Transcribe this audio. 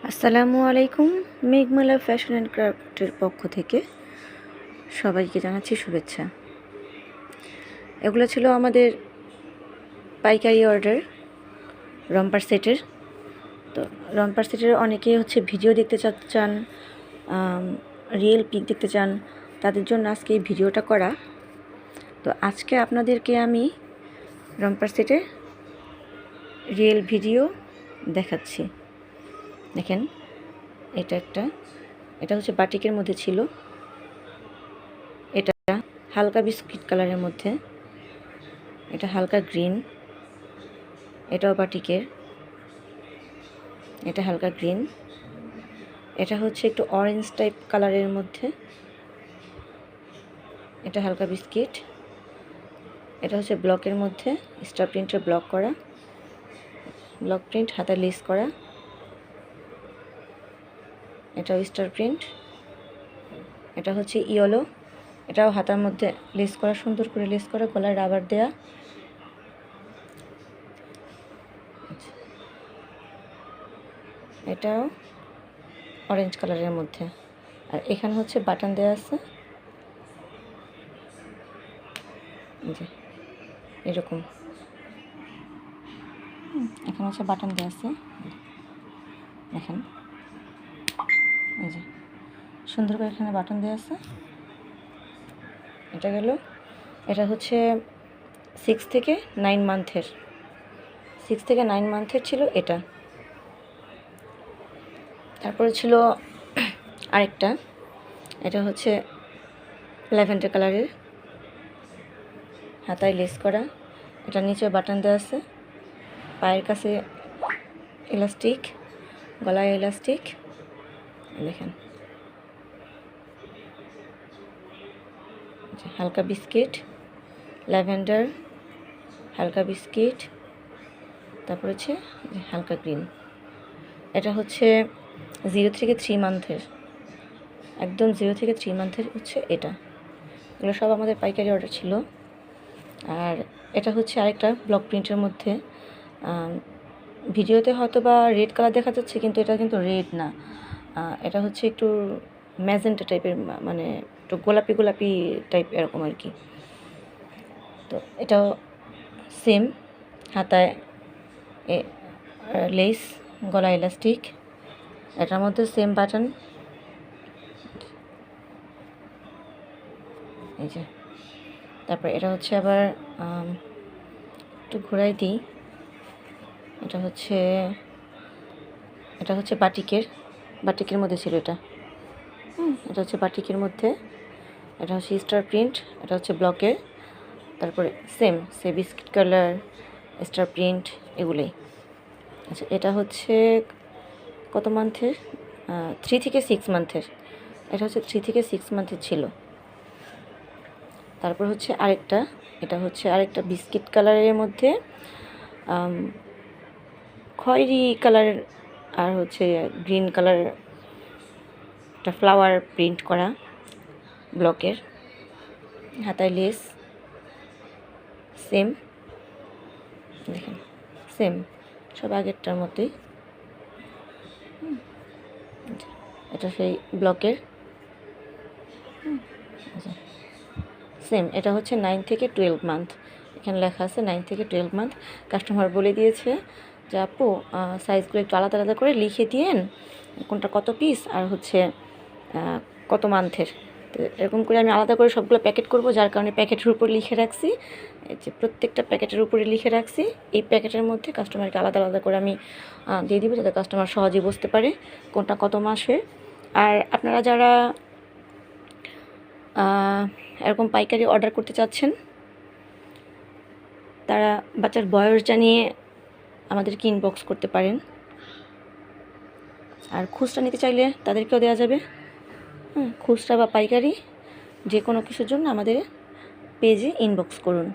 আসসালামু আলাইকুম। মেঘমালা fashion and ক্রাফটের পক্ষ থেকে সবাইকে জানাচ্ছি শুভেচ্ছা। এগুলো ছিল আমাদের পাইকারি অর্ডার রম্পার সেটের। তো রম্পার সেটের অনেকেই ভিডিও দেখতে চান, রিয়েল পিক দেখতে চান, তাদের জন্য আজকে এই ভিডিওটা করা। তো আজকে আপনাদেরকে আমি রম্পার সেটের রিয়েল ভিডিও দেখাচ্ছি। দেখেন, এটা বাটিকের মধ্যে ছিল, এটা হালকা বিস্কিট কালারের মধ্যে, এটা হালকা গ্রিন, এটাও বাটিকের, এটা হালকা গ্রিন, এটা একটু অরেঞ্জ টাইপ কালারের মধ্যে, এটা হালকা বিস্কিট, এটা ব্লকের মধ্যে, স্টার প্রিন্টের ব্লক করা, ব্লক প্রিন্ট হাতে লেস করা, এটাও স্টার প্রিন্ট, এটা ইয়েলো, এটাও হাতার মধ্যে লেস করা, সুন্দর করে লেস করা, গলায় রাবার দেয়া, এটাও অরেঞ্জ কালারের মধ্যে। আর এখানে বাটন দেওয়া আছে, যে এরকম এখানে বাটন দেওয়া আছে, দেখেন এই যে সুন্দর করে এখানে বাটন দেওয়া আছে। এটা গেল, এটা 6 থেকে 9 মান্থের, 6 থেকে 9 মান্থের ছিল এটা। তারপরে ছিল আরেকটা, এটা ল্যাভেন্ডার কালারের, হাতায় লেস করা, এটা নিচে বাটন দেওয়া আছে, পায়ের কাছে ইলাস্টিক, গলায় ইলাস্টিক, দেখেন হালকা বিস্কিট, ল্যাভেন্ডার, হালকা বিস্কিট, তারপর হালকা গ্রিন। এটা 0 থেকে 3 মান্থের, একদম 0 থেকে 3 মান্থের এটা। এগুলো সব আমাদের পাইকারি অর্ডার ছিল। আর এটা আরেকটা ব্লক প্রিন্টের মধ্যে, ভিডিওতে হয়তো বা রেড কালার দেখা যাচ্ছে, কিন্তু এটা কিন্তু রেড না, এটা একটু ম্যাজেন্টা টাইপের, মানে একটু গোলাপি গোলাপি টাইপ এরকম আর কি। তো এটাও সেম, হাতায় লেস, গলা ইলাস্টিক, এটার মধ্যে সেম বাটন, এই যে। তারপর এটা আবার একটু ঘোরাই দিই, এটা বাটিকের, বাটিকের মধ্যে ছিল এটা, এটা বাটিকের মধ্যে, এটা স্টার প্রিন্ট, এটা ব্লকের, তারপরে সে বিস্কিট কালার, স্টার প্রিন্ট, এগুলোই। আচ্ছা, এটা কত মান্থের? 3 থেকে 6 মান্থের, এটা 3 থেকে 6 মান্থের ছিল। তারপর আরেকটা, এটা আরেকটা বিস্কিট কালারের মধ্যে, খয়েরি কালার, আর গ্রিন কালার, একটা ফ্লাওয়ার প্রিন্ট করা, ব্লকের, হাতায় লেস, সেম, দেখেন সেম, সব আগেরটার মতোই। এটা সেই ব্লকের, সেম, এটা 9 থেকে 12 মান্থ, এখানে লেখা আছে 9 থেকে 12 মান্থ। কাস্টমার বলে দিয়েছে যে আপু সাইজগুলো একটু আলাদা আলাদা করে লিখে দিয়েন, কোনটা কত পিস আর কত মান্থের। তো এরকম করে আমি আলাদা করে সবগুলো প্যাকেট করব, যার কারণে প্যাকেটের উপর লিখে রাখছি, যে প্রত্যেকটা প্যাকেটের উপরে লিখে রাখছি। এই প্যাকেটের মধ্যে কাস্টমারকে আলাদা আলাদা করে আমি দিয়ে দিব, যাতে কাস্টমার সহজেই বুঝতে পারে কোনটা কত মাসের। আর আপনারা যারা এরকম পাইকারি অর্ডার করতে চাচ্ছেন, তারা বাচ্চার বয়স জানিয়ে আমাদেরকে ইনবক্স করতে পারেন। আর খুচরা নিতে চাইলে তাদেরকেও দেওয়া যাবে। খুচরা বা পাইকারি যে কোনো কিছুর জন্য আমাদের পেজে ইনবক্স করুন।